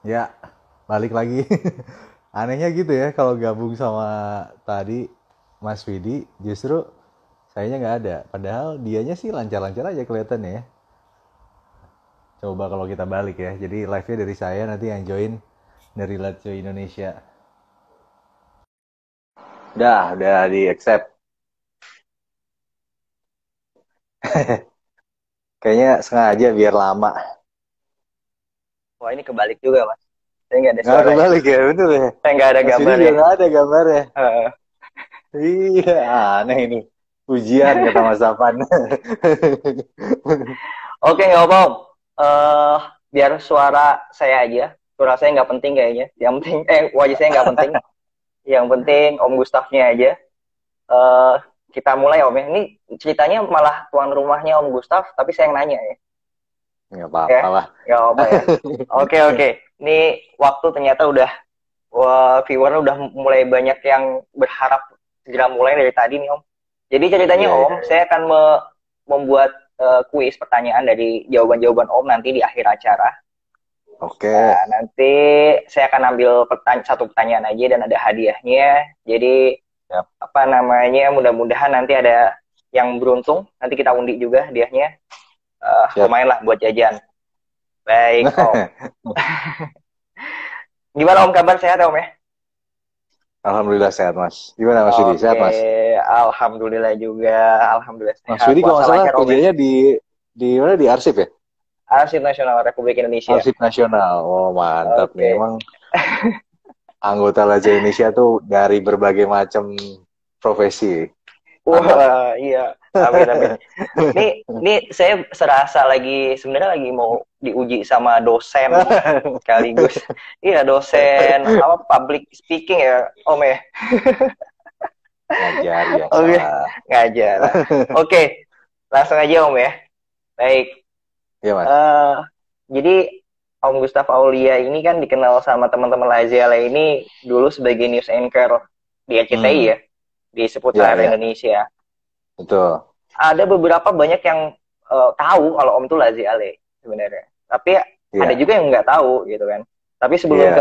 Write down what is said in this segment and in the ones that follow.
Ya, balik lagi. Anehnya gitu ya, kalau gabung sama tadi Mas Widi, justru sayanya nggak ada. Padahal dianya sih lancar-lancar aja kelihatannya ya. Coba kalau kita balik ya. Jadi live-nya dari saya, nanti yang join dari Let's Go Indonesia. Udah di accept. Kayaknya sengaja biar lama. Wah ini kebalik juga mas. Saya nggak ada Nggak suaranya. kebalik ya, bener ya. Saya nggak ada Mas Widi juga gambarnya. nggak ada gambarnya. Heeh. Iya, aneh ini. Ujian kata Mas Afan. Oke nggak apa om. Eh biar suara saya aja. Suara saya nggak penting kayaknya. Yang penting wajah saya nggak penting. Yang penting Om Gustafnya aja. Eh kita mulai om ya. Ini ceritanya malah tuan rumahnya Om Gustaf, tapi saya yang nanya ya. Nggak Ya, apa-apa lah. nggak apa ya. Oke oke. Ini waktu ternyata udah wah, viewer udah mulai banyak yang berharap segera mulai dari tadi nih Om. Jadi ceritanya Iya, Om, iya. saya akan membuat kuis pertanyaan dari jawaban-jawaban Om nanti di akhir acara. Oke. Nah, nanti saya akan ambil satu pertanyaan aja dan ada hadiahnya. Jadi Siap. apa namanya? Mudah-mudahan nanti ada yang beruntung. Nanti kita undi juga hadiahnya. Siap. Lumayan lah buat jajan. Baik Om. Gimana Om kabar sehat Om ya? Alhamdulillah sehat, Mas. Gimana Mas Widi? Sehat, Oke, Mas? alhamdulillah juga, alhamdulillah Mas sehat. Widi kalau Puasa nggak salah lancar Om ya. kerjanya di mana? Di Arsip ya? Arsip Nasional Republik Indonesia. Arsip Nasional. Oh, mantap nih. Oke. Emang anggota Laja Indonesia tuh dari berbagai macam profesi. Mantap. Wah, iya. Amin amin. Nih saya serasa lagi sebenarnya lagi mau diuji sama dosen sekaligus. Iya, dosen apa public speaking ya, Om ya. Ngajar Oke, biasa. ngajar. Oke, langsung aja Om ya. Baik. Iya, Mas. eh jadi Om Gustaf Aulia ini kan dikenal sama teman-teman Laziale ini dulu sebagai news anchor di RCTI Hmm. ya, di Iya, seputar iya. Indonesia. Betul. Ada beberapa banyak yang tahu kalau Om tuh Laziale sebenarnya. Tapi ada Iya. juga yang nggak tahu gitu kan. Tapi Iya.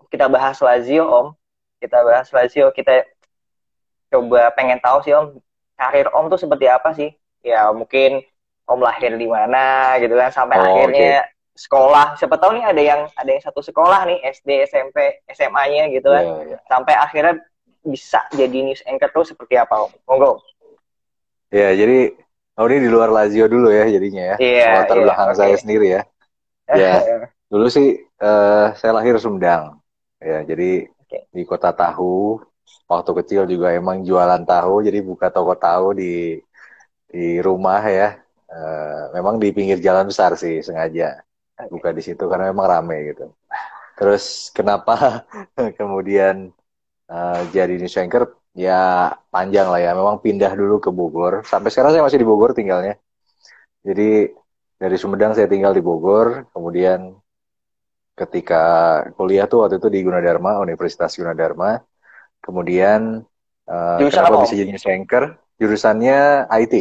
kita bahas Lazio Om, kita coba pengen tahu sih Om, karir Om tuh seperti apa sih? Ya mungkin Om lahir di mana gitu kan sampai Oh, oke. akhirnya sekolah. Siapa tahu nih ada yang satu sekolah nih SD, SMP, SMA-nya gitu Iya, kan. iya. Sampai akhirnya bisa jadi news anchor tuh seperti apa Om? Monggo. Iya, jadi ini di luar Lazio dulu ya jadinya ya. Iya, Latar iya, belakang oke. saya sendiri ya. Ya, dulu sih saya lahir Sumedang. Ya, jadi Oke. di kota tahu. Waktu kecil juga emang jualan tahu, jadi buka toko tahu di rumah ya. Memang di pinggir jalan besar sih sengaja Oke. buka di situ karena memang rame gitu. Terus kenapa kemudian jadi news anchor? Ya panjang lah ya. Memang pindah dulu ke Bogor. Sampai sekarang saya masih di Bogor tinggalnya. Jadi dari Sumedang saya tinggal di Bogor. Kemudian ketika kuliah tuh waktu itu di Gunadarma, Universitas Gunadarma. Kemudian Jurusan kenapa apa Om? bisa jadi news anchor? Jurusannya IT.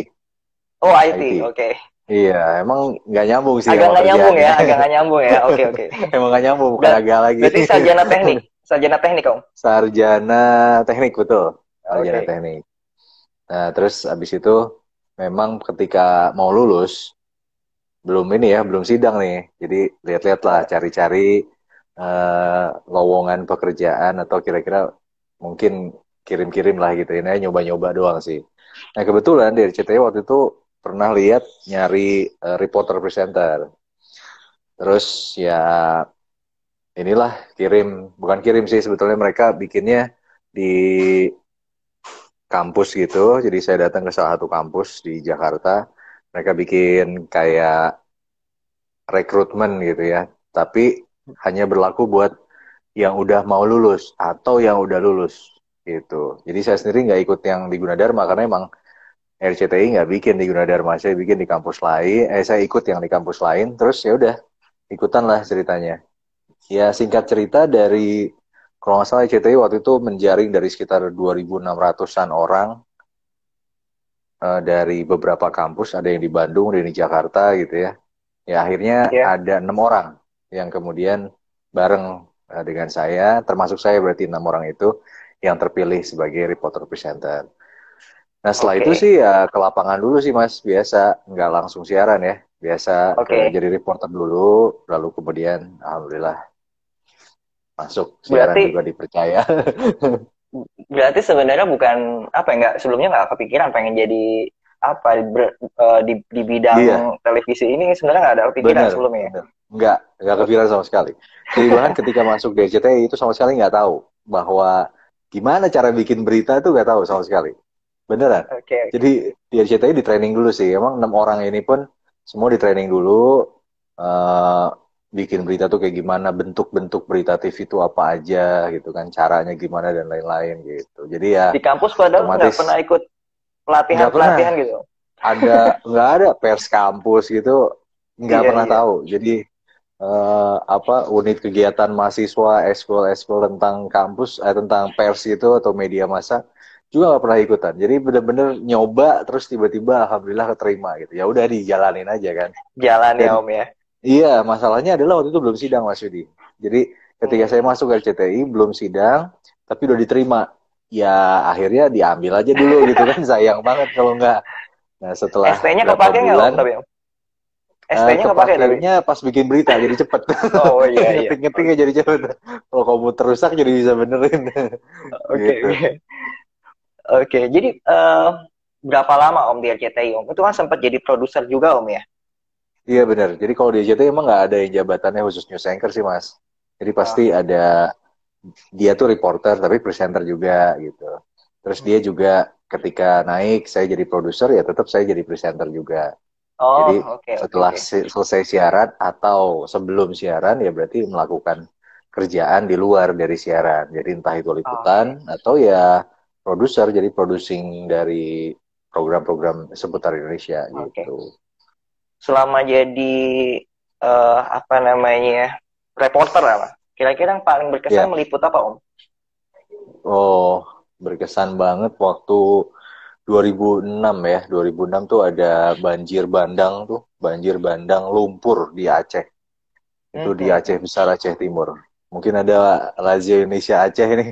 Oh IT. IT, oke. Iya, emang nggak nyambung sih Agak sama nggak nyambung kerjaannya. ya, agak nggak nyambung ya. Oke oke. Emang nggak nyambung, bukan Ber- agak lagi. Berarti sarjana teknik Om. Sarjana teknik, betul. Sarjana Oke. teknik. Nah, terus abis itu memang ketika mau lulus, belum ini ya, belum sidang nih. Jadi lihat-lihat lah, Eh, cari-cari lowongan pekerjaan atau kira-kira mungkin kirim-kirim lah gitu ini nyoba-nyoba doang sih. Nah kebetulan dari RCTI waktu itu pernah lihat nyari reporter presenter. Terus ya inilah bukan kirim sih sebetulnya mereka bikinnya di kampus gitu. Jadi saya datang ke salah satu kampus di Jakarta. Mereka bikin kayak rekrutmen gitu ya. Tapi hanya berlaku buat yang udah mau lulus atau yang udah lulus gitu. Jadi saya sendiri nggak ikut yang di Gunadarma karena emang RCTI nggak bikin di Gunadarma, saya bikin di kampus lain. Saya ikut yang di kampus lain, terus ya udah ikutan lah ceritanya. Ya singkat cerita dari kalau nggak salah RCTI waktu itu menjaring dari sekitar 2.600-an orang dari beberapa kampus, ada yang di Bandung, ada yang di Jakarta gitu ya. Ya akhirnya ya. ada 6 orang. yang kemudian bareng dengan saya, termasuk saya berarti 6 orang itu yang terpilih sebagai reporter presenter. Nah setelah itu Oke. sih ya ke lapangan dulu sih Mas, biasa nggak langsung siaran ya, biasa Oke. jadi reporter dulu, lalu kemudian alhamdulillah masuk siaran Berarti juga dipercaya. berarti sebenarnya bukan apa ya, nggak sebelumnya nggak kepikiran pengen jadi apa di bidang Iya, televisi ini sebenarnya nggak ada kepikiran bener, sebelumnya ya? bener. Nggak Oke. kepikiran sama sekali. Jadi bahkan ketika masuk di RCTI itu sama sekali nggak tahu bahwa gimana cara bikin berita itu nggak tahu sama sekali. Beneran. Oke. Oke. Jadi di RCTI di training dulu sih. Emang 6 orang ini pun semua di training dulu. eh Bikin berita tuh kayak gimana, bentuk-bentuk berita TV itu apa aja gitu kan, caranya gimana dan lain-lain gitu. Jadi ya Di kampus padahal nggak otomatis pernah ikut nggak pernah pelatihan-pelatihan gitu. nggak ada pers kampus gitu, nggak Iya, pernah iya. tahu. Jadi apa unit kegiatan mahasiswa, eskul tentang kampus, tentang pers itu atau media massa juga nggak pernah ikutan. Jadi bener-bener nyoba terus tiba-tiba alhamdulillah keterima gitu. Ya udah dijalanin aja kan. Jalan ya Dan Om ya. iya masalahnya adalah waktu itu belum sidang Mas Yudi. Jadi ketika saya Hmm. masuk ke RCTI belum sidang tapi udah diterima. Ya akhirnya diambil aja dulu gitu kan, sayang banget kalau nggak. Nah setelah ST-nya berapa kepake nggak Om bulan tapi Om? ST-nya kepake tapi. kepakainya pas bikin berita jadi cepet. Oh iya, iya. Ngetik-ngetiknya jadi cepet. Kalau komputer rusak jadi bisa benerin. Oke, Gitu. oke. Oke, jadi berapa lama Om di RCTI Om? Itu kan sempat jadi produser juga Om ya? Iya bener. Jadi kalau di AJT emang nggak ada yang jabatannya khusus news anchor sih Mas. Jadi pasti Ah, ada, dia tuh reporter tapi presenter juga gitu. Terus dia hmm. juga ketika naik saya jadi produser ya tetap saya jadi presenter juga. Oh, Jadi oke, oke, setelah oke. selesai siaran atau sebelum siaran ya berarti melakukan kerjaan di luar dari siaran. Jadi entah itu Oke, liputan atau ya produser, jadi producing dari program-program seputar Indonesia oke. gitu. Selama jadi apa namanya reporter apa? Kira-kira yang paling berkesan Ya, meliput apa Om? oh berkesan banget waktu 2006 ya. 2006 tuh ada banjir bandang tuh, banjir bandang lumpur di Aceh. Itu Hmm, di hmm, Aceh hmm. Besar, Aceh Timur. Mungkin ada Razia Indonesia Aceh ini.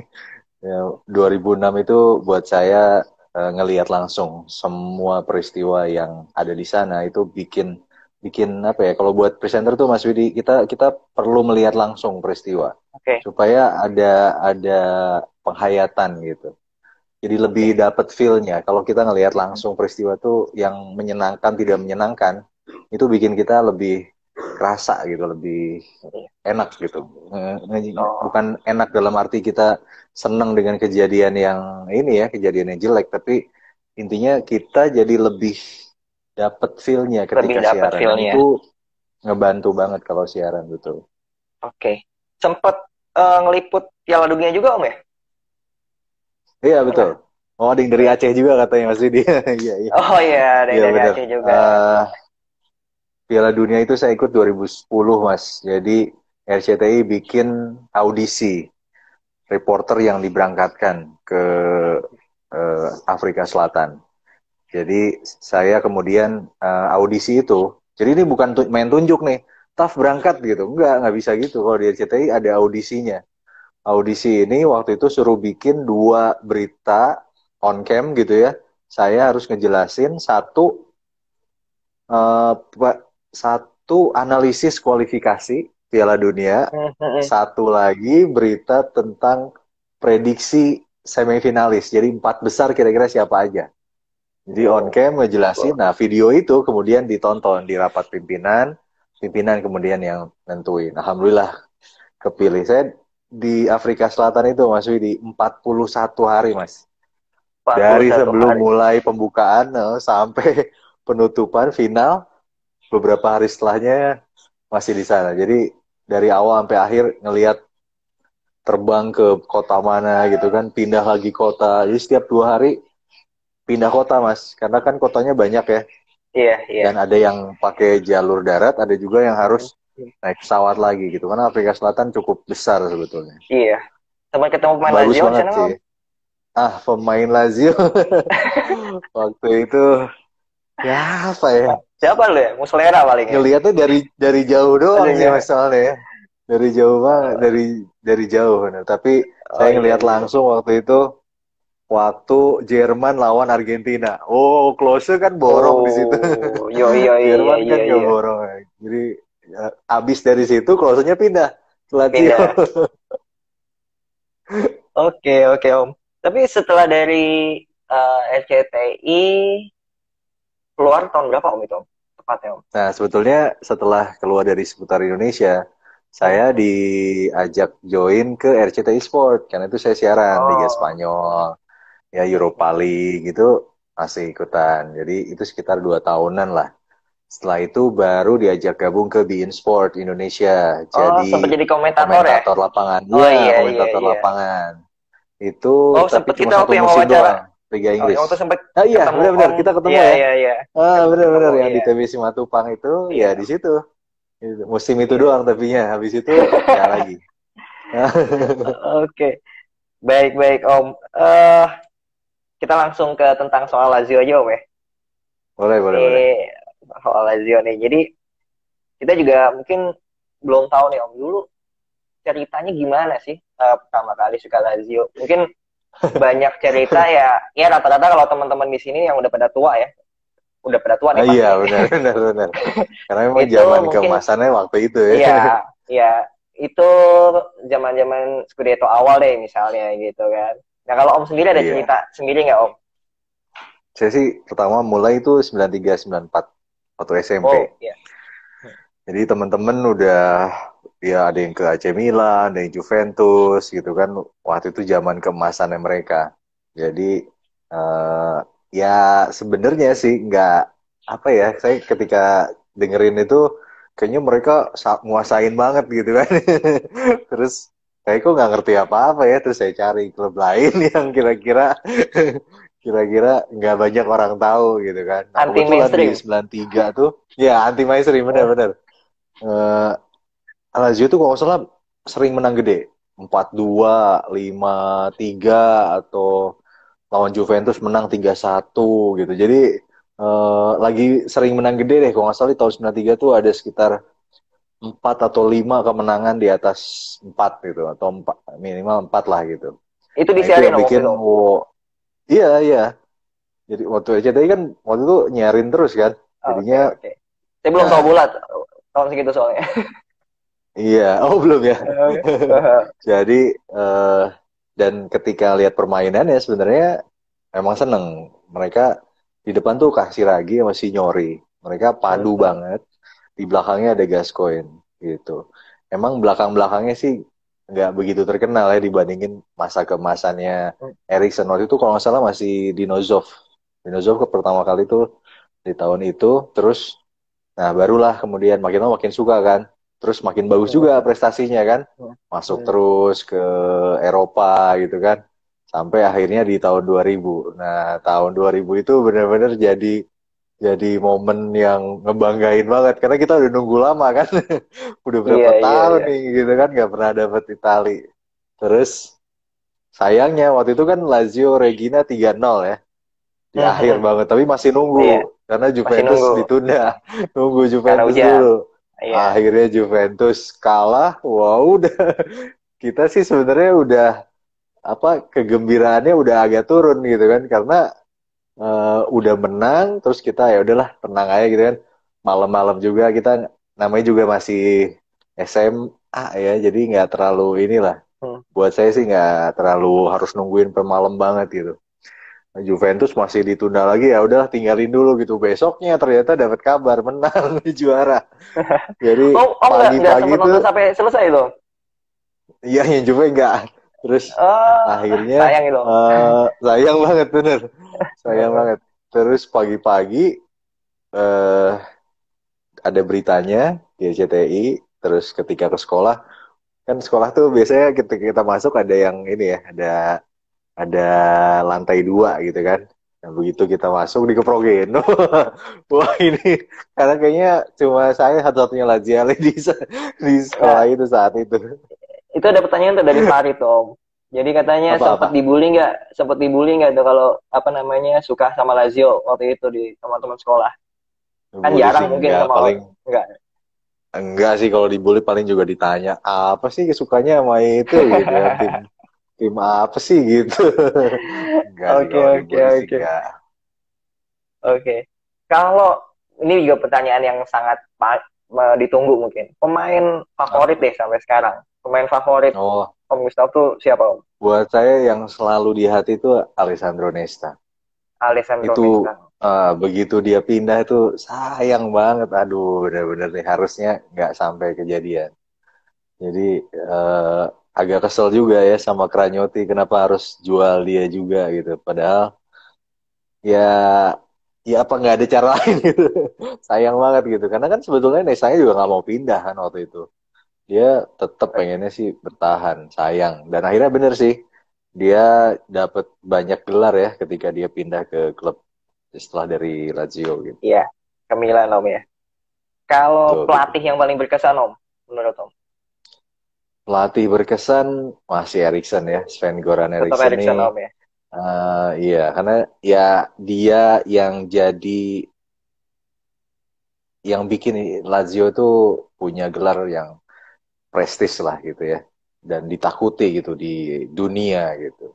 Ya, 2006 itu buat saya ngelihat langsung semua peristiwa yang ada di sana itu bikin bikin apa ya? Kalau buat presenter tuh Mas Widi, kita kita perlu melihat langsung peristiwa Oke, supaya ada penghayatan gitu. Jadi lebih oke. dapat feel-nya. Kalau kita ngelihat Hmm, langsung peristiwa tuh yang menyenangkan tidak menyenangkan, itu bikin kita lebih kerasa gitu, lebih iya. enak gitu. Oh, Bukan enak dalam arti kita senang dengan kejadian yang ini ya, kejadian yang jelek, tapi intinya kita jadi lebih dapat feel-nya lebih ketika dapat siaran. Dan feel-nya. itu ngebantu banget kalau siaran betul. Oke. Sempet ngeliput Piala Dunia juga Om ya? Iya betul. Pernah? Oh, ada yang dari Berarti. Aceh juga katanya Mas Didi. Iya, iya. Oh iya, ada Iya yang dari benar. Aceh juga. Eh Piala Dunia itu saya ikut 2010 Mas. Jadi RCTI bikin audisi reporter yang diberangkatkan ke Afrika Selatan. Jadi saya kemudian audisi itu. Jadi ini bukan main tunjuk nih, Taf berangkat gitu. Nggak bisa gitu. Kalau di RCTI ada audisinya. Audisi ini waktu itu suruh bikin 2 berita on cam gitu ya. Saya harus ngejelasin eh, satu analisis kualifikasi Piala Dunia, Hmm, hmm, hmm. satu lagi berita tentang prediksi semifinalis. Jadi 4 besar kira-kira siapa aja. Jadi on Oh, cam ngejelasin. Nah video itu kemudian ditonton di rapat pimpinan, pimpinan kemudian yang nentuin. Alhamdulillah kepilih. Saya di Afrika Selatan itu Mas Widi 41 hari Mas. Dari 41 sebelum hari. mulai pembukaan sampai penutupan final beberapa hari setelahnya masih di sana. Jadi dari awal sampai akhir ngelihat terbang ke kota mana gitu kan, pindah lagi kota. Jadi setiap 2 hari pindah kota Mas, karena kan kotanya banyak ya. Iya, iya. Dan ada yang pakai jalur darat, ada juga yang Hmm, harus hmm. naik pesawat lagi gitu. Karena Afrika Selatan cukup besar sebetulnya. Iya. Sempat ketemu pemain Bagus Lazio di banget sana sih. Om? Ah, pemain Lazio waktu itu Ya apa ya? Siapa lu ya? Muslera paling ya. Ngelihatnya dari jauh doang Aduh, sih ya. masalahnya ya. Dari jauh banget, dari jauh bener. Tapi Oh saya iya ngelihat iya. langsung waktu Jerman lawan Argentina. Oh, close kan borong di situ. Oh, yo yo iya Jerman kan iya nggak iya. borong. Jadi abis dari situ close-nya pindah ke Lazio. Pindah. Oke oke Om. Tapi setelah dari RCTI keluar tahun berapa Om itu Om? Tepatnya Om. Nah, sebetulnya setelah keluar dari seputar Indonesia, Hmm. saya diajak join ke RCTI Sport. Karena itu saya siaran Liga Oh. Spanyol, ya Europa Hmm. League gitu masih ikutan. Jadi itu sekitar 2 tahunan lah. Setelah itu baru diajak gabung ke beIN Sport Indonesia. Oh, sempat Jadi jadi komentator ya? komentator lapangan. Oh Iya, iya iya komentator iya. lapangan. Itu Oh, tapi sempat cuma kita satu waktu yang musim wawancara. doang, Liga Oh, Inggris. waktu sempat Ah iya, ketemu benar-benar Om. kita ketemu Iya ya. iya iya. Ah, benar-benar Ketemu yang di iya. TBC Matupang itu ya di Iya. situ. Musim itu Iya. doang tapinya. Habis itu nggak lagi. Oke. Baik baik Om. Kita langsung ke tentang soal Lazio aja Om ya. Boleh, boleh, boleh. Ini soal Lazio nih. Jadi kita juga mungkin belum tahu nih Om dulu ceritanya gimana sih pertama kali suka Lazio. Mungkin banyak cerita ya. Ya rata-rata kalau teman-teman di sini yang udah pada tua ya, udah pada tua Ah nih iya, pasti ini. benar, benar, benar. Karena memang Itu zaman mungkin keemasannya waktu itu ya. ya ya itu zaman-zaman Scudetto awal deh misalnya gitu kan. Nah kalau Om sendiri ada Iya. cerita sendiri nggak Om? Saya sih pertama mulai itu 93 94 waktu SMP. Oh ya. Jadi teman-teman udah ya ada yang ke AC Milan, ada yang Juventus gitu kan. Waktu itu zaman keemasannya mereka. Jadi eh, ya sebenarnya sih nggak apa ya. Saya ketika dengerin itu kayaknya mereka nguasain banget gitu kan. Terus kayak kok nggak ngerti apa-apa ya. Terus saya cari klub lain yang kira-kira nggak banyak orang tahu gitu kan. Nah Anti kebetulan di mainstream. 93 tuh ya anti mainstream benar-benar eh Lazio tuh kalau nggak salah sering menang gede 4-2, 5-3 atau lawan Juventus menang 3-1 gitu. Jadi lagi sering menang gede deh kalau nggak salah di tahun 93 tuh ada sekitar 4 atau 5 kemenangan di atas 4 gitu atau 4, minimal 4 lah gitu. Itu Nah itu disiarin yang Om waktu bikin itu. iya iya. Jadi waktu RCTI kan waktu itu nyarin terus kan. Oke Jadinya oke. Saya belum tahu nah bulat tahun segitu soalnya. iya, oh belum ya. Oke. Jadi eh, dan ketika lihat permainannya sebenarnya emang seneng. Mereka di depan tuh Kasiragi sama Signori. Mereka padu banget. Di belakangnya ada Gascoigne gitu. Emang belakang-belakangnya sih nggak begitu terkenal ya dibandingin masa kemasannya Eriksen. Waktu itu kalau nggak salah masih Dinozov. Dinozov ke pertama kali tuh di tahun itu. Terus nah, barulah kemudian makin lama makin suka kan. Terus makin bagus juga prestasinya kan. Masuk terus ke Eropa gitu kan. Sampai akhirnya di tahun 2000. Nah, tahun 2000 itu benar-benar jadi momen yang ngebanggain banget karena kita udah nunggu lama kan. Udah Iya berapa iya tahun iya. nih gitu kan nggak pernah dapet Itali. Terus sayangnya waktu itu kan Lazio Regina 3-0 ya di akhir banget tapi masih nunggu Iya, karena masih Juventus nunggu ditunda nunggu karena Juventus hujan. dulu Iya. akhirnya Juventus kalah wow udah kita sih sebenarnya udah apa kegembiraannya udah agak turun gitu kan karena udah menang terus kita ya udahlah tenang aja gitu kan malam-malam juga kita namanya juga masih SMA ya jadi nggak terlalu inilah Hmm. buat saya sih nggak terlalu harus nungguin per malam banget gitu. Juventus masih ditunda lagi ya udahlah tinggalin dulu gitu besoknya ternyata dapat kabar menang juara jadi Oh nggak pagi-pagi sempat tuh nonton sampai selesai itu. iya yang Juve enggak terus akhirnya Sayang itu. sayang banget bener sayang banget terus pagi-pagi eh, ada beritanya di RCTI terus ketika ke sekolah kan sekolah tuh biasanya ketika kita masuk ada yang ini ya ada lantai 2 gitu kan. Nah, begitu kita masuk dikeprokin. Wah ini karena kayaknya cuma saya satu-satunya Laziale di Nah, sekolah itu saat itu. itu ada pertanyaan tuh dari Farid tuh, Om. Jadi katanya Apa-apa? sempet dibully nggak tuh kalau apa namanya suka sama Lazio waktu itu di teman-teman sekolah. Kan Bully sih jarang mungkin enggak, sama paling nggak. enggak sih kalau dibully paling juga ditanya apa sih sukanya sama itu gitu kan tim tim apa sih gitu. Enggak sih Oke kalau oke dibully sih oke enggak. oke. Kalau ini juga pertanyaan yang sangat ditunggu mungkin. Pemain favorit Apa? deh sampai sekarang. Pemain favorit Oh, Om Gustaf tuh siapa Om? buat saya yang selalu di hati itu Alessandro Nesta. Alessandro Itu Nesta. begitu dia pindah itu sayang banget. Aduh, bener-bener nih harusnya nggak sampai kejadian. Jadi eh, agak kesel juga ya sama Kranyoti kenapa harus jual dia juga gitu. Padahal ya ya apa nggak ada cara lain gitu. Sayang banget gitu. Karena kan sebetulnya Nesta juga nggak mau pindah kan waktu itu. Dia tetap pengennya sih bertahan. Sayang. Dan akhirnya bener sih. Dia dapat banyak gelar ya ketika dia pindah ke klub setelah dari Lazio gitu. Iya, ke Milan Om ya. Kalau Betul, pelatih betul. yang paling berkesan Om, menurut Om? Pelatih berkesan masih Erikson ya, Sven-Goran Tetap Eriksson nih. Erikson Om ya. Iya, karena ya dia yang jadi yang bikin Lazio tuh punya gelar yang prestis lah gitu ya, dan ditakuti gitu di dunia gitu.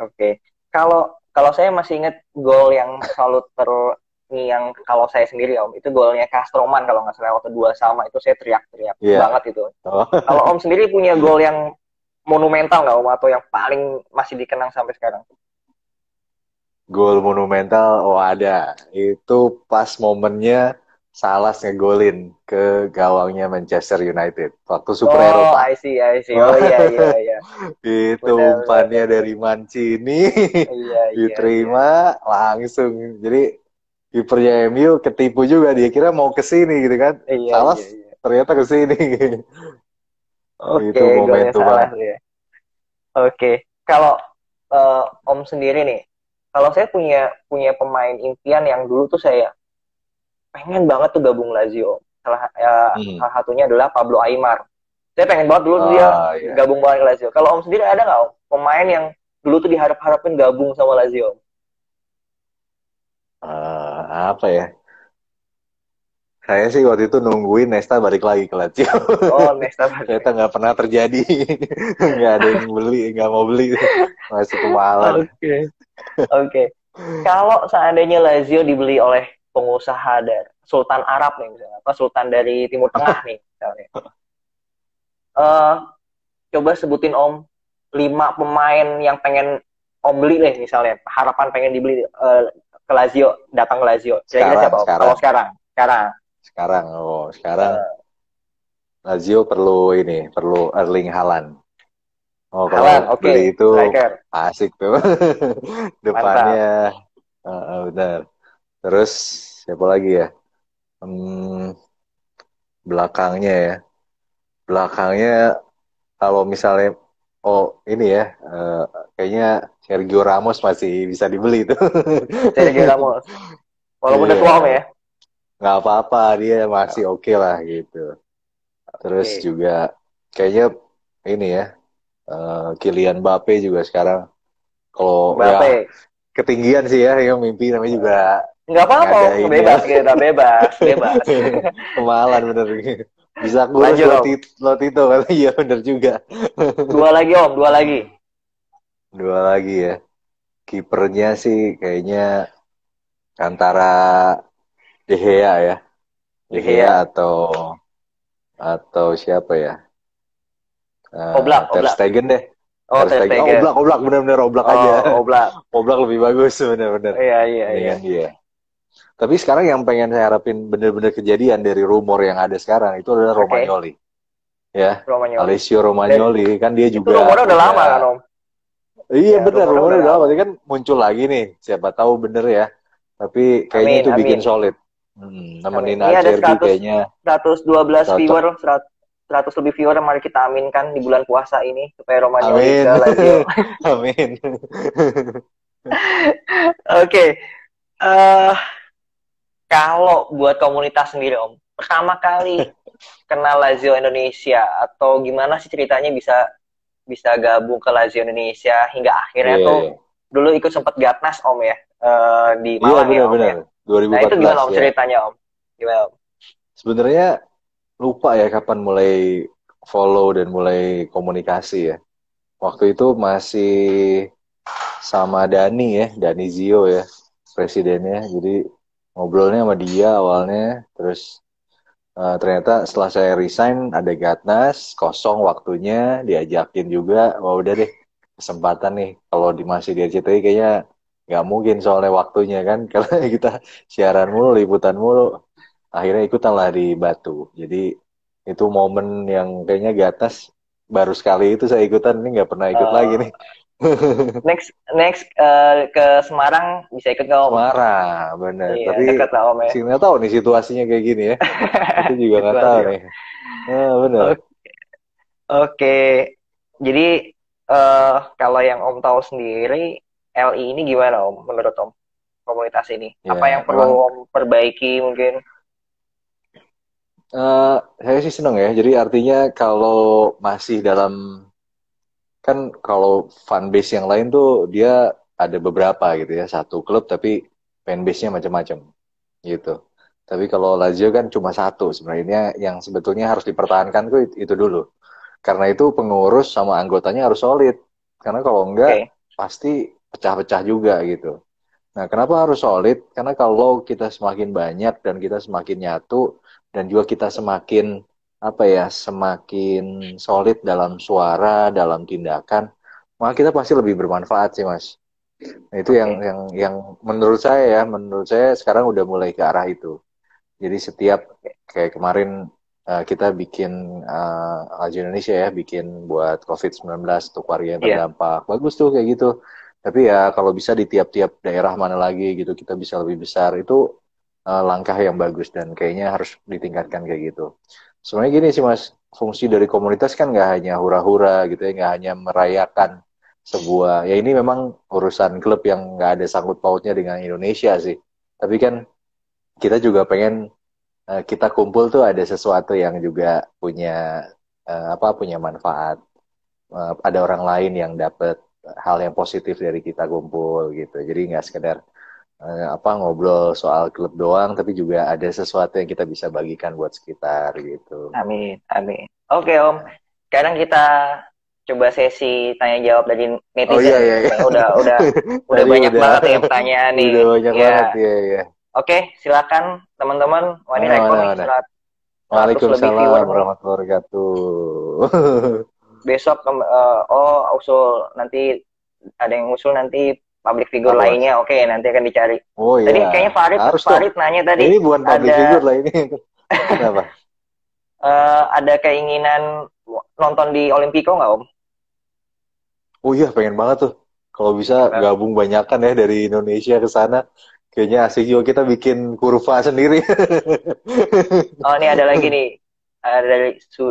Oke. Kalau kalau saya masih ingat gol yang selalu terngiang kalau saya sendiri Om, itu golnya Castroman kalau nggak salah waktu 2-2 itu saya teriak-teriak Iya. banget itu. Oh, Kalau Om sendiri punya gol yang monumental nggak Om atau yang paling masih dikenang sampai sekarang? gol monumental, oh ada. Itu pas momennya Salah ngegolin ke gawangnya Manchester United waktu Super Oh, Eropa. I see, I see. Oh iya iya iya. Itu Benar benar umpannya benar. dari Mancini Iya iya iya. diterima langsung. Jadi kipernya MU ketipu juga dia kira mau ke sini gitu kan. Iya Salah iya iya. ternyata ke sini. Oke, Itu golnya momentum salah banget. sih ya. Oke. Kalau Om sendiri nih, kalau saya punya punya pemain impian yang dulu tuh saya pengen banget tuh gabung Lazio. Hmm. Salah satunya adalah Pablo Aimar. Saya pengen banget dulu tuh dia Ah ya. gabung banget ke Lazio. Kalau Om sendiri ada nggak Om pemain yang dulu tuh diharap-harapin gabung sama Lazio? Apa ya? Saya sih waktu itu nungguin Nesta balik lagi ke Lazio. Oh, Nesta Ternyata Basley. nggak pernah terjadi. Nggak ada yang beli, nggak mau beli. Masih kemahalan. Oke. Oke. Kalau seandainya Lazio dibeli oleh pengusaha dari Sultan Arab nih misalnya, apa Sultan dari Timur Tengah nih misalnya. Eh, Coba sebutin Om 5 pemain yang pengen Om beli deh misalnya. Harapan pengen dibeli ke Lazio, datang ke Lazio. Kira-kira Sekarang, siapa Om? Kalau sekarang, sekarang, sekarang. sekarang. Oh, sekarang Eh, Lazio perlu ini, perlu Erling Haaland. Oh, kalau Haaland, oke, beli itu striker, asik tuh. Depannya, mantap. benar. Terus siapa lagi ya? Hmm, belakangnya ya. Belakangnya kalau misalnya, oh ini ya, kayaknya Sergio Ramos masih bisa dibeli itu. Sergio Ramos. Walaupun udah tua Om Iya, ya. nggak apa-apa dia masih oke lah gitu. Terus Oke. juga kayaknya ini ya, Kylian Mbappe juga sekarang kalau ya Mbappe. ketinggian sih ya yang mimpi namanya juga Nggak apa-apa Om, ngadain ya bebas kita, bebas, bebas. kemahalan bener bisa kurus Lanjut Om. lo Tito kan iya bener juga. Dua lagi Om, dua lagi. Dua lagi ya, kipernya sih kayaknya antara De Gea ya, De De Gea Gea. atau siapa ya, Oblak, Ter Oblak. Stegen deh. Oh, Ter Ter Stegen, oh Stegen. Oblak bener-bener Oblak aja. Oh, Oblak. Oblak lebih bagus bener-bener Iya, iya, iya. mendingan dia. Tapi sekarang yang pengen saya harapin bener-bener kejadian dari rumor yang ada sekarang itu adalah Oke, Romagnoli ya. Romagnoli. Alessio Dan Romagnoli kan dia itu juga rumornya udah punya. lama kan, Om? Iya Iya, bener rumornya rumornya udah udah lama lama. tapi kan muncul lagi nih siapa tahu bener ya, tapi kayaknya Amin, itu bikin amin. solid. Amin. Nemenin Ini ada Acerbi kayaknya 112 cocok. viewer, 100 lebih viewer, mari kita aminkan di bulan puasa ini supaya Romagnoli Amin. ke Lazio. Amin. Oke, eh kalau buat komunitas sendiri, Om, pertama kali kenal Lazio Indonesia atau gimana sih ceritanya bisa bisa gabung ke Lazio Indonesia hingga akhirnya Iya, tuh iya. dulu ikut sempat Gatnas Om ya, di Iya, Malang ya Om benar-benar. ya. Nah itu 2014 gimana Om ya. ceritanya Om? Gimana Om? Sebenarnya lupa ya kapan mulai follow dan mulai komunikasi ya. Waktu itu masih sama Dani ya, Dani Zio ya, presidennya. Jadi ngobrolnya sama dia awalnya, terus ternyata setelah saya resign ada Gatnas, kosong waktunya, diajakin juga, wah udah deh kesempatan nih, kalau masih di RCTI kayaknya nggak mungkin soalnya waktunya kan, karena kita siaran mulu, liputan mulu, akhirnya ikutan lah di Batu. Jadi itu momen yang kayaknya Gatnas baru sekali itu saya ikutan, ini nggak pernah ikut lagi nih. Eh, next next ke Semarang bisa ikut nggak Om? Semarang, bener. Iya Tapi dekat lah Om ya. sih nggak tahu nih situasinya kayak gini ya. Itu juga nggak tahu Situasi Om. nih. Bener. Oke, jadi kalau yang Om tahu sendiri, LI ini gimana Om? Menurut Om, komunitas ini, apa yang Ya, perlu memang Om perbaiki mungkin? eh, saya sih seneng ya. Jadi artinya kalau masih dalam, kan kalau fanbase yang lain tuh dia ada beberapa gitu ya. Satu klub tapi fanbase-nya macam-macam gitu. Tapi kalau Lazio kan cuma satu sebenarnya yang sebetulnya harus dipertahankan tuh itu dulu. Karena itu pengurus sama anggotanya harus solid. Karena kalau enggak Oke, pasti pecah-pecah juga gitu. Nah, kenapa harus solid? Karena kalau kita semakin banyak dan kita semakin nyatu dan juga kita semakin apa ya, semakin solid dalam suara, dalam tindakan, maka kita pasti lebih bermanfaat sih, Mas. Nah, itu yang oke, yang yang menurut saya sekarang udah mulai ke arah itu. Jadi setiap oke. kayak kemarin kita bikin Lazio Indonesia ya, bikin buat COVID-19 untuk warga yang Iya, terdampak. Bagus tuh kayak gitu. Tapi ya kalau bisa di tiap-tiap daerah mana lagi gitu kita bisa lebih besar itu langkah yang bagus dan kayaknya harus ditingkatkan kayak gitu. Sebenarnya gini sih Mas, fungsi dari komunitas kan nggak hanya hura-hura gitu ya, nggak hanya merayakan sebuah, ya ini memang urusan klub yang nggak ada sangkut pautnya dengan Indonesia sih. Tapi kan kita juga pengen kita kumpul tuh ada sesuatu yang juga punya punya manfaat. Ada orang lain yang dapat hal yang positif dari kita kumpul gitu. Jadi nggak sekedar ngobrol soal klub doang, tapi juga ada sesuatu yang kita bisa bagikan buat sekitar gitu. amin, amin. Oke Om, sekarang kita coba sesi tanya jawab dari Oh iya netizen nih. iya iya. Kayaknya udah Tadi banyak udah banget nih pertanyaan nih. udah banyak Ya, banget ya ya. oke, silakan teman-teman. Wah ini Mana rekor mana nih, mana. 100 lebih Waalaikumsalam viewer nih. warahmatullahi wabarakatuh. Besok usul nanti ada yang usul nanti public figure Apa Mas? lainnya. Oke, nanti akan dicari. Oh iya, Tadi kayaknya Farid harus dong. Farid nanya Ya, tadi ini bukan public ada figure lah ini. Kenapa? ada keinginan nonton di Olimpico nggak Om? Oh iya, pengen banget tuh. Kalau bisa Pengen banget. gabung banyakan ya dari Indonesia ke sana. Kayaknya asik juga kita bikin kurva sendiri. Oh ini ada lagi nih. Ada dari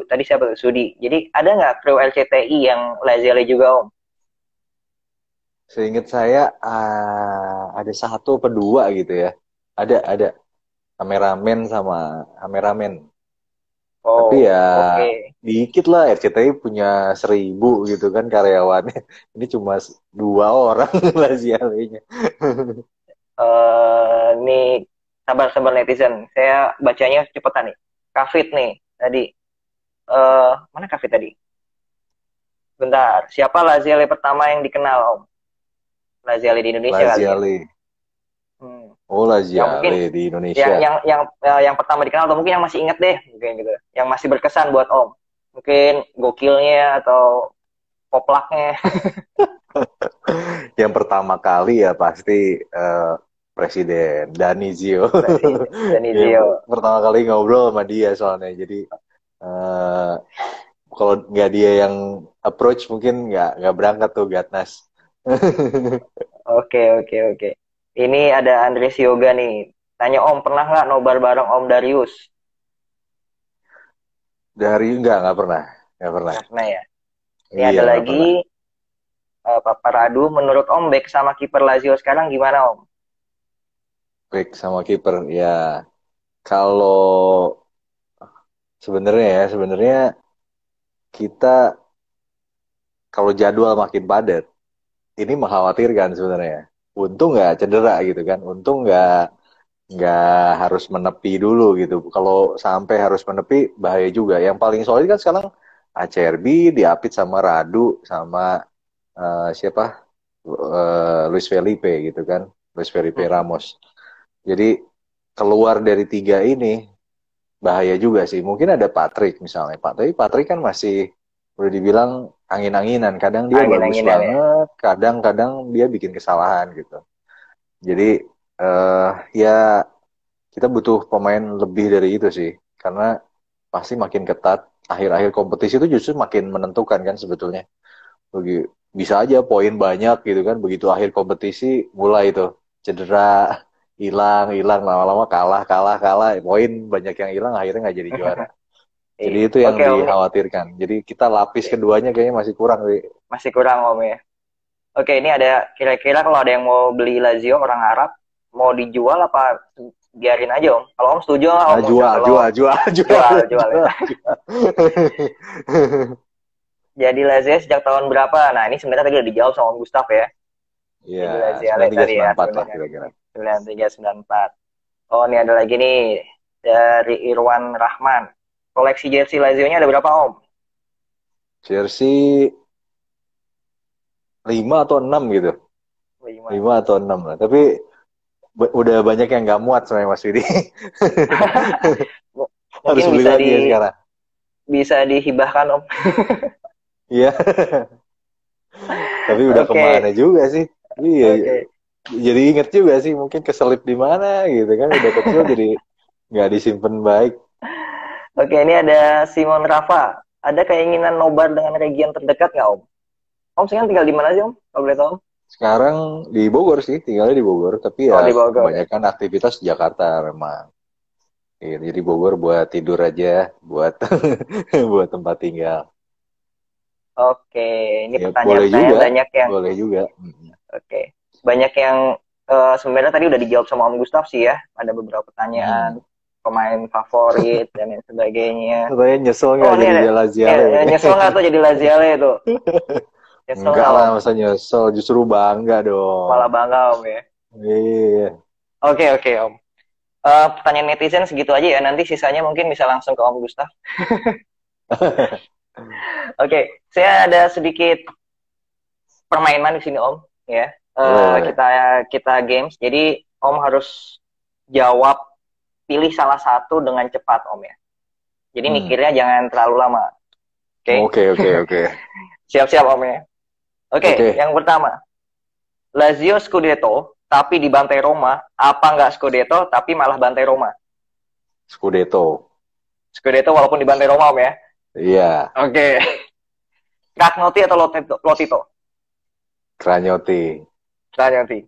tadi siapa tuh? Sudi. Jadi ada nggak kru LCTI yang Lazio juga Om? Seingat saya ada satu atau dua gitu ya. Ada kameramen sama kameramen. Tapi ya Oh oke. dikit lah, RCTI punya 1.000 gitu kan karyawannya. Ini cuma dua orang lah sialnya. Nih sabar-sabar netizen. Saya bacanya cepetan nih. Kafit nih tadi. Mana Kafit tadi? Bentar. Siapa Laziale pertama yang dikenal Om? Laziale di Indonesia kali ya? Laziale. Hmm. Oh, Yang mungkin Laziale di Indonesia. yang pertama dikenal atau mungkin yang masih inget deh mungkin gitu. Yang masih berkesan buat Om. Mungkin gokilnya atau poplaknya. Yang pertama kali ya pasti Presiden Danizio. Yang Danizio. pertama kali ngobrol sama dia soalnya. Jadi eh, kalau nggak dia yang approach mungkin nggak berangkat tuh Gatnas. Oke, oke, oke. Ini ada Andres Yoga nih. Tanya Om, pernah nggak nobar bareng Om Darius? Dari nggak pernah. Karena ya. Ini Iya ada nggak pernah. lagi Papa Radu. Menurut Om, back sama kiper Lazio sekarang gimana Om? Back sama kiper ya. Kalau sebenarnya kita kalau jadwal makin padat, ini mengkhawatirkan sebenarnya. Untung nggak cedera gitu kan, untung nggak harus menepi dulu gitu. Kalau sampai harus menepi bahaya juga. Yang paling solid kan sekarang ACRB diapit sama Radu sama siapa Luis Felipe gitu kan, Luis Felipe Ramos. Jadi keluar dari tiga ini bahaya juga sih. Mungkin ada Patrick misalnya, tapi Patrick kan masih udah dibilang angin-anginan. Kadang dia bagus Angin-anginan ya. banget, kadang-kadang dia bikin kesalahan gitu. Jadi ya kita butuh pemain lebih dari itu sih, karena pasti makin ketat. Akhir-akhir kompetisi itu justru makin menentukan kan sebetulnya. Bisa aja poin banyak gitu kan, begitu akhir kompetisi mulai itu cedera, hilang, lama-lama kalah, poin banyak yang hilang, akhirnya nggak jadi juara. Jadi Iya. itu yang Oke Om, nih. dikhawatirkan. Jadi kita lapis keduanya kayaknya masih kurang, Wi. Masih kurang Om ya. Oke, ini ada kira-kira kalau ada yang mau beli Lazio orang Arab, mau dijual apa biarin aja Om? Kalau Om setuju nggak Om? Jual, Kalau jual, jual, jual, jual ya. jual. Jadi Lazio sejak tahun berapa? Nah, ini sebenarnya tadi udah dijawab sama Om Gustaf ya. Iya, Jadi Lazio tadi ya 9394 lah sebenarnya. kira-kira. 9394. Oh, ini ada lagi nih dari Irwan Rahman. Koleksi jersey Lazio-nya ada berapa Om? Jersey 5 atau 6 gitu. 5. 5 atau 6 lah. Tapi udah banyak yang nggak muat sebenarnya Mas Widi. Harus Mungkin beli bisa lagi ya sekarang. bisa dihibahkan Om. Iya. Tapi udah kemana juga sih. Iya. Oke. Jadi inget juga sih, mungkin keselip di mana gitu kan, udah kecil jadi nggak disimpan baik. Oke, ini ada Simon Rafa. Ada keinginan nobar dengan region terdekat nggak Om? Om sekarang tinggal di mana sih Om? Kalau boleh tahu Om? Sekarang di Bogor sih, tinggalnya di Bogor, tapi ya Oh, di Bogor. kebanyakan aktivitas di Jakarta memang. Iya, jadi Bogor buat tidur aja, buat buat tempat tinggal. Oke, ini Ya, pertanyaan boleh saya juga, banyak yang boleh juga. oke. Banyak yang sebenarnya tadi udah dijawab sama Om Gustaf sih ya. Ada beberapa pertanyaan pemain favorit dan lain sebagainya. Katanya nyesel nggak Oh, ini jadi ada Laziale? nyesel nggak tuh jadi Laziale itu? Nyesel Enggak nggak lah, Om? masa nyesel, justru bangga Malah dong. bangga Om ya. Iya. Oke Om. Pertanyaan netizen segitu aja ya. Nanti sisanya mungkin bisa langsung ke Om Gustaf. Oke, saya ada sedikit permainan di sini Om. Ya, Boleh. kita games. Jadi Om harus jawab, pilih salah satu dengan cepat Om ya. Jadi mikirnya jangan terlalu lama. Oke. Siap-siap Om ya. Oke, yang pertama. Lazio Scudetto tapi dibantai Roma, apa nggak Scudetto tapi malah bantai Roma? Scudetto. Scudetto walaupun dibantai Roma Om ya. Iya. Oke. Ragnotti atau Lotito? Cragnotti. Ragnotti.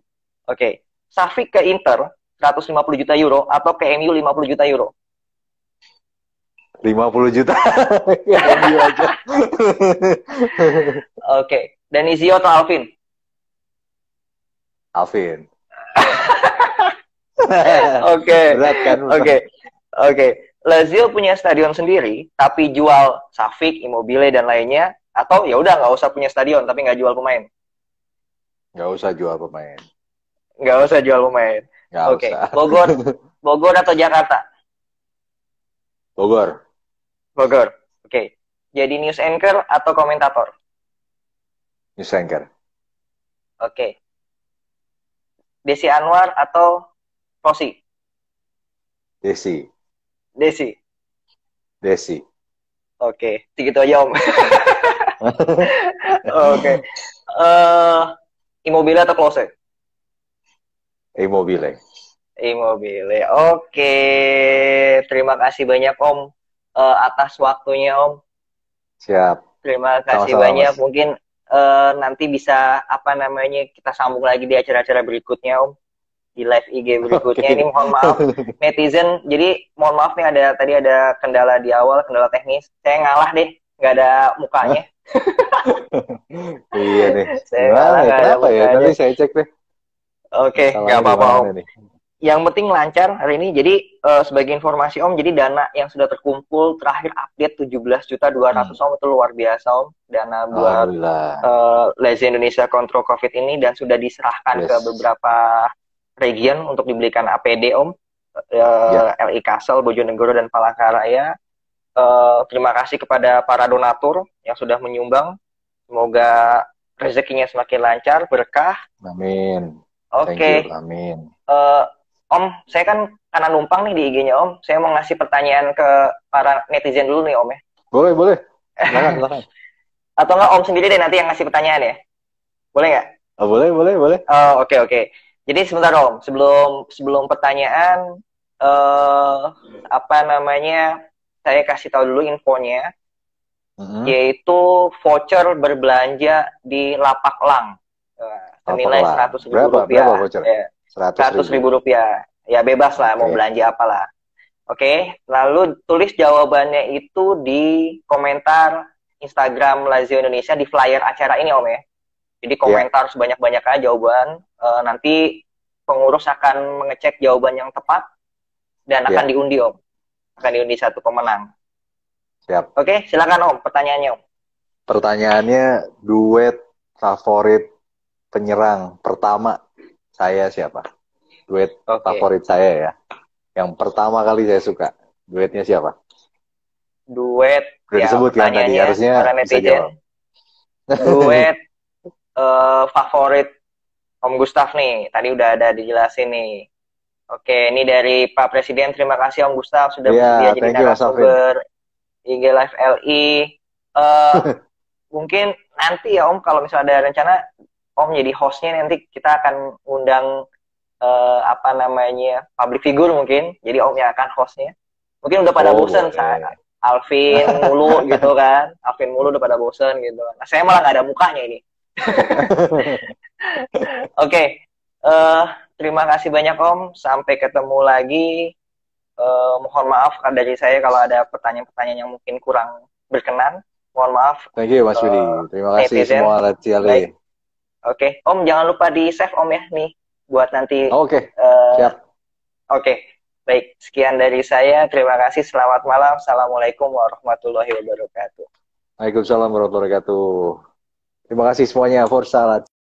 Oke. Savic ke Inter 150 juta euro atau ke MU 50 juta euro? 50 juta. Ya, MU aja. Oke. Danizio atau Alvin? Alvin. Oke. Berat kan? Oke. Lazio punya stadion sendiri, tapi jual Savic, Immobile dan lainnya, atau ya udah nggak usah punya stadion tapi nggak jual pemain? Nggak usah jual pemain. Nggak usah jual pemain. Nggak Oke. usah. Bogor atau Jakarta? Bogor. Oke. Jadi news anchor atau komentator? News anchor. Oke. Desi Anwar atau Rosi? Desi. Oke, segitu aja Om. Oke. Immobile atau Klose? Immobile. Oke. Terima kasih banyak Om atas waktunya Om. Siap. Terima kasih Sama-sama, banyak. Mas. Mungkin nanti bisa kita sambung lagi di acara-acara berikutnya Om. Di live IG berikutnya. Ini mohon maaf netizen. Jadi mohon maaf nih tadi ada kendala di awal, kendala teknis. Saya ngalah deh, nggak ada mukanya. Iya nih. Saya Gimana ngalah, ya? nggak ada Kenapa ya? mukanya. Nanti saya cek deh. Oke, nggak Salahnya di apa-apa mana Om. nih? Yang penting lancar hari ini. Jadi sebagai informasi Om, jadi dana yang sudah terkumpul terakhir update 17.200.000 Om, itu luar biasa Om. Dana buat Alhamdulillah. Lazy Indonesia Control COVID ini, dan sudah diserahkan ke Yes. beberapa region untuk dibelikan APD Om. Ya. LI Kasel, Bojonegoro, dan Palangkaraya. Terima kasih kepada para donatur yang sudah menyumbang. Semoga rezekinya semakin lancar, berkah. Amin. Thank Oke. you. Amin. Om, saya kan karena numpang nih di IG-nya Om, saya mau ngasih pertanyaan ke para netizen dulu nih Om ya. Boleh, boleh. Silakan. Atau enggak Om sendiri deh nanti yang ngasih pertanyaan ya? Boleh nggak? Oh, boleh, boleh, boleh. Oke. Jadi sebentar Om, sebelum pertanyaan, apa namanya, saya kasih tahu dulu infonya, yaitu voucher berbelanja di Lapak Lang. Senilai Rp100.000. Berapa voucher? Ya. Rp100.000. Ya bebas lah, mau belanja apalah. Oke, lalu tulis jawabannya itu di komentar Instagram Lazio Indonesia di flyer acara ini Om ya. Jadi komentar sebanyak-banyak aja jawaban. Nanti pengurus akan mengecek jawaban yang tepat dan akan diundi Om. Akan diundi satu pemenang. Siap. Oke, silakan Om, pertanyaannya Om. Pertanyaannya, duet favorit penyerang pertama saya siapa? Duet favorit saya ya. Yang pertama kali saya suka. Duetnya siapa? Duet. Udah disebut kan tadi, harusnya bisa jawab. Duet favorit Om Gustaf nih. Tadi udah ada dijelasin nih. Oke, ini dari Pak Presiden. Terima kasih Om Gustaf sudah bersedia jadi narasumber IG Live LI. Mungkin nanti ya Om, kalau misalnya ada rencana Om jadi hostnya, nanti kita akan undang apa namanya, public figure mungkin. Jadi Om yang akan hostnya. Mungkin udah pada bosen saya. Alvin mulu gitu kan. Alvin mulu udah pada bosen gitu. Nah, saya malah nggak ada mukanya ini. Oke. Terima kasih banyak Om. Sampai ketemu lagi. Mohon maaf dari saya kalau ada pertanyaan-pertanyaan yang mungkin kurang berkenan. Mohon maaf. Thank you Mas Willy. Terima kasih netizen. Semua Laziale. Oke. Om jangan lupa di save Om ya nih buat nanti. Oke. Siap. Oke. Baik, sekian dari saya. Terima kasih. Selamat malam. Assalamualaikum warahmatullahi wabarakatuh. Waalaikumsalam warahmatullahi wabarakatuh. Terima kasih semuanya. Forza Lazio.